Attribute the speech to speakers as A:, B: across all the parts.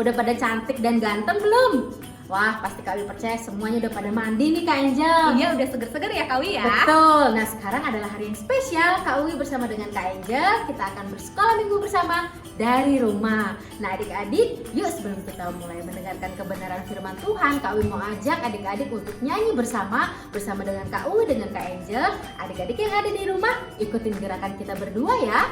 A: Udah pada cantik dan ganteng belum? Wah, pasti Kak Wi percaya semuanya udah pada mandi nih Kak Angel.
B: Iya, udah seger-seger ya Kak Wi ya.
A: Betul. Nah, sekarang adalah hari yang spesial. Kak Wi bersama dengan Kak Angel, kita akan bersekolah minggu bersama dari rumah. Nah, adik-adik, yuk sebelum kita mulai mendengarkan kebenaran firman Tuhan, Kak Wi mau ajak adik-adik untuk nyanyi bersama dengan Kak Wi, dengan Kak Angel. Adik-adik yang ada di rumah, ikutin gerakan kita berdua ya.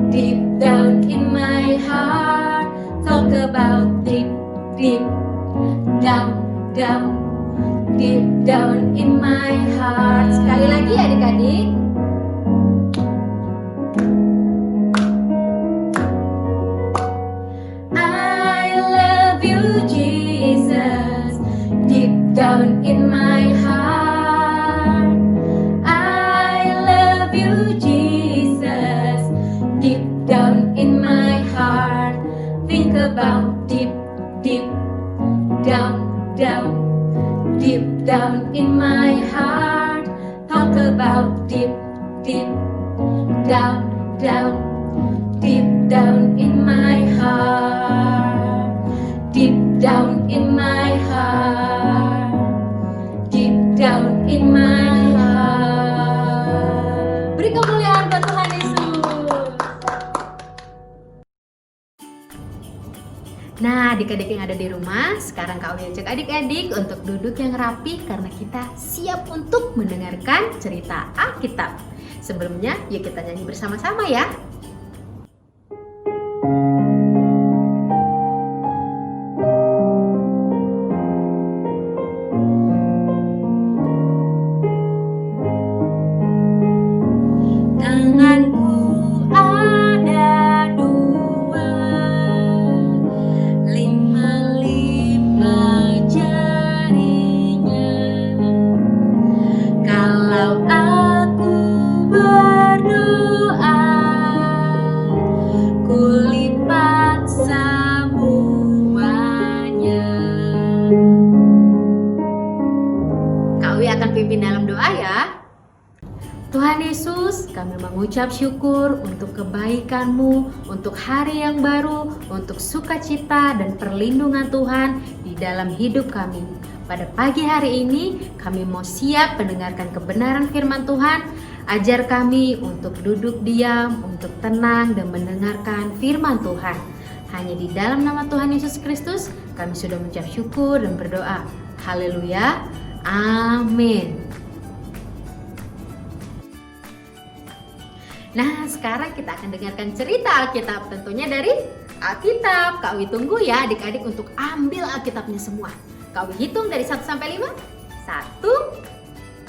C: Deep down in my heart, talk about deep down, deep down in my heart.
A: Sekali lagi adik-adik.
C: I love you Jesus, deep down in my heart. I love you Jesus, deep down in my heart. Think about deep down, deep down in my heart. Talk about deep down, deep down in my heart. Deep down in my heart. Deep down in my heart.
A: Beri kemuliaan buat Tuhan Yesus. Nah, adik-adik yang ada di rumah, sekarang Kak Wi ajak adik-adik untuk duduk yang rapi karena kita siap untuk mendengarkan cerita Alkitab. Sebelumnya, yuk kita nyanyi bersama-sama ya.
C: Tanganku ada dua, lima jarinya. Kalau aku berdoa, ku lipat semuanya.
A: Kak Wi akan pimpin dalam doa ya. Tuhan Yesus, kami mengucap syukur untuk kebaikan-Mu, untuk hari yang baru, untuk sukacita dan perlindungan Tuhan di dalam hidup kami. Pada pagi hari ini, kami mau siap mendengarkan kebenaran firman Tuhan. Ajar kami untuk duduk diam, untuk tenang dan mendengarkan firman Tuhan. Hanya di dalam nama Tuhan Yesus Kristus, kami sudah mengucap syukur dan berdoa. Haleluya. Amin. Nah, sekarang kita akan dengarkan cerita Alkitab, tentunya dari Alkitab. Kak Wi tunggu ya adik-adik untuk ambil Alkitabnya semua. Kak Wi hitung dari 1 sampai 5. 1,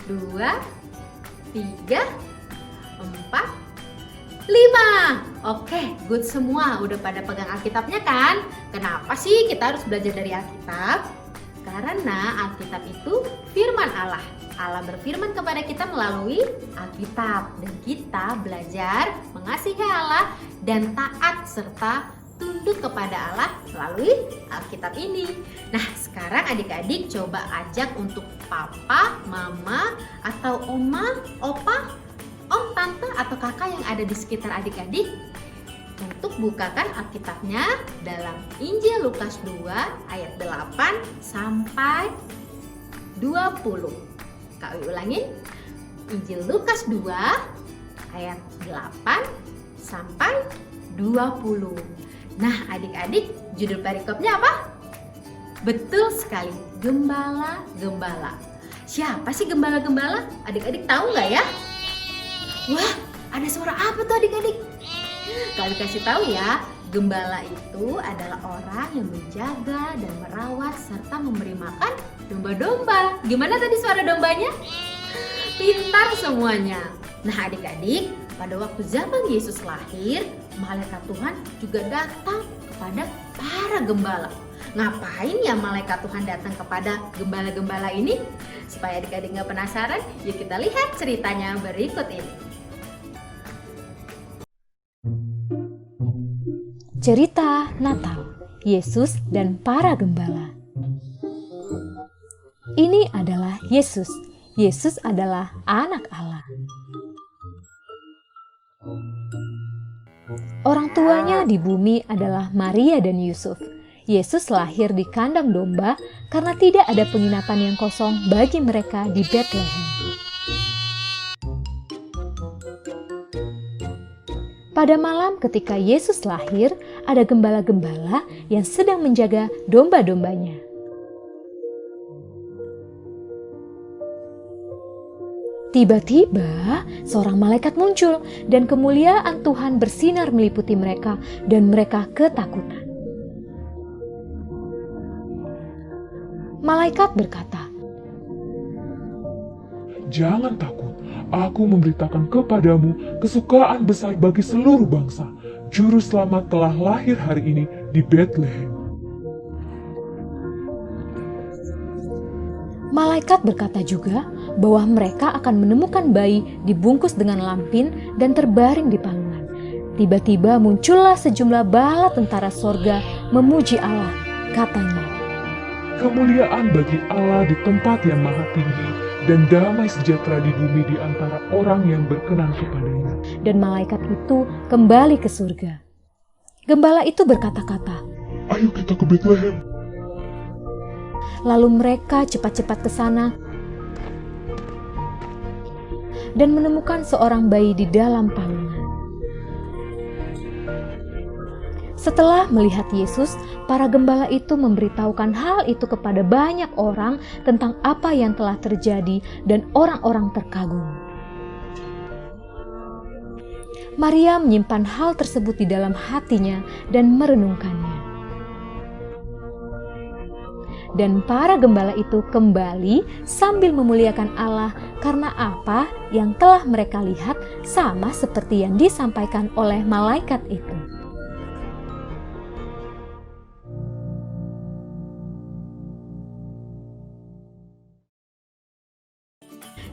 A: 2, 3, 4, 5. Oke, good semua. Udah pada pegang Alkitabnya kan? Kenapa sih kita harus belajar dari Alkitab? Karena Alkitab itu firman Allah. Allah berfirman kepada kita melalui Alkitab, dan kita belajar mengasihi Allah dan taat serta tunduk kepada Allah melalui Alkitab ini. Nah, sekarang adik-adik coba ajak untuk papa, mama, atau oma, opa, om, tante, atau kakak yang ada di sekitar adik-adik untuk bukakan Alkitabnya dalam Injil Lukas 2 ayat 8 sampai 20. Kak Wi ulangin, Injil Lukas 2 ayat 8 sampai 20. Nah, adik-adik, judul perikopnya apa? Betul sekali, gembala-gembala. Siapa sih gembala-gembala? Adik-adik tahu nggak ya? Wah, ada suara apa tuh adik-adik? Kak Wi kasih tahu ya, gembala itu adalah orang yang menjaga dan merawat serta memberi makan domba-domba. Gimana tadi suara dombanya? Pintar semuanya. Nah adik-adik, pada waktu zaman Yesus lahir, malaikat Tuhan juga datang kepada para gembala. Ngapain ya malaikat Tuhan datang kepada gembala-gembala ini? Supaya adik-adik gak penasaran, yuk kita lihat ceritanya berikut ini.
C: Cerita Natal, Yesus dan para gembala. Ini adalah Yesus. Yesus adalah anak Allah. Orang tuanya di bumi adalah Maria dan Yusuf. Yesus lahir di kandang domba karena tidak ada penginapan yang kosong bagi mereka di Bethlehem. Pada malam ketika Yesus lahir, ada gembala-gembala yang sedang menjaga domba-dombanya. Tiba-tiba seorang malaikat muncul dan kemuliaan Tuhan bersinar meliputi mereka dan mereka ketakutan. Malaikat berkata,
D: "Jangan takut, aku memberitakan kepadamu kesukaan besar bagi seluruh bangsa. Juru selamat telah lahir hari ini di Bethlehem."
C: Malaikat berkata juga bahwa mereka akan menemukan bayi dibungkus dengan lampin dan terbaring di palungan. Tiba-tiba muncullah sejumlah bala tentara sorga memuji Allah, katanya,
D: Kemuliaan bagi Allah di tempat yang maha tinggi, dan damai sejahtera di bumi di antara orang yang berkenan kepadanya.
C: dan malaikat itu kembali ke surga. Gembala itu berkata-kata,
D: Ayo kita ke Bethlehem.
C: lalu mereka cepat-cepat ke sana dan menemukan seorang bayi di dalam palungan. Setelah melihat Yesus, para gembala itu memberitahukan hal itu kepada banyak orang tentang apa yang telah terjadi dan orang-orang terkagum. Maria menyimpan hal tersebut di dalam hatinya dan merenungkannya. Dan para gembala itu kembali sambil memuliakan Allah karena apa yang telah mereka lihat sama seperti yang disampaikan oleh malaikat itu.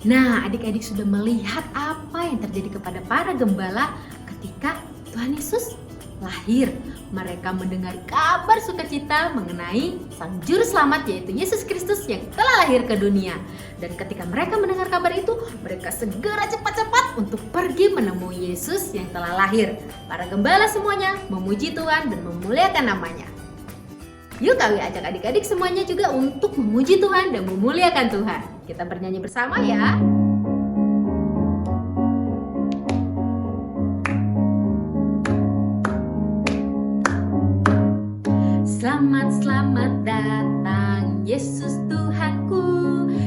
A: Nah, adik-adik sudah melihat apa yang terjadi kepada para gembala ketika Tuhan Yesus lahir. Mereka mendengar kabar sukacita mengenai Sang Juru Selamat, yaitu Yesus Kristus yang telah lahir ke dunia. Dan ketika mereka mendengar kabar itu, mereka segera cepat-cepat untuk pergi menemui Yesus yang telah lahir. Para gembala semuanya memuji Tuhan dan memuliakan namanya. Yuk kami ajak adik-adik semuanya juga untuk memuji Tuhan dan memuliakan Tuhan. Kita bernyanyi bersama ya. Selamat, selamat datang Yesus Tuhanku,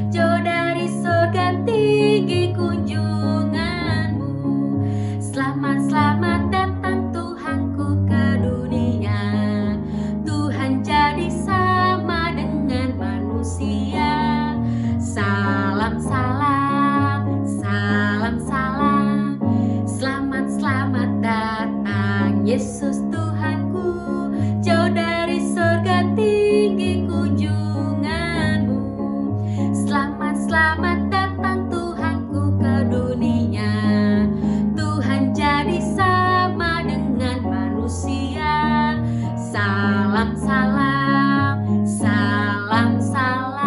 A: jauh dari surga tinggi kunjunganmu. Selamat, selamat datang Tuhanku ke dunia. Tuhan jadi sama dengan manusia. Salam, salam, salam, salam. Selamat, selamat datang Yesus Tuhanku, jauh dari surga tinggi kunjunganmu. Selamat, selamat datang Tuhanku ke dunia. Tuhan jadi sama dengan manusia. Salam, salam, salam, salam.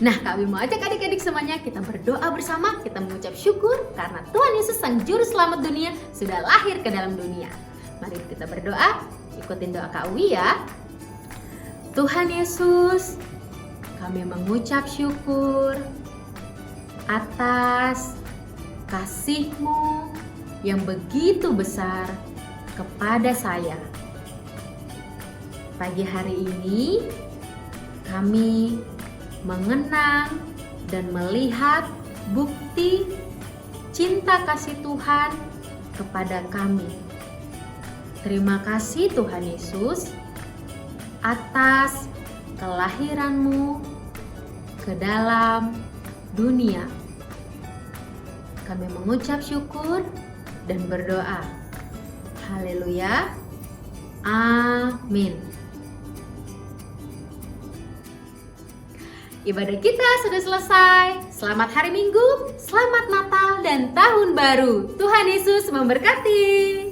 A: Nah, kami mau ajak adik-adik semuanya kita berdoa bersama, kita mengucap syukur karena Tuhan Yesus Sang Juru Selamat dunia sudah lahir ke dalam dunia. Mari kita berdoa, ikutin doa Kak Uwi ya. Tuhan Yesus, kami mengucap syukur atas kasih-Mu yang begitu besar kepada saya. Pagi hari ini kami mengenang dan melihat bukti cinta kasih Tuhan kepada kami. Terima kasih Tuhan Yesus atas kelahiran-Mu ke dalam dunia. Kami mengucap syukur dan berdoa. Haleluya. Amin. Ibadah kita sudah selesai. Selamat hari Minggu, selamat Natal dan Tahun Baru. Tuhan Yesus memberkati.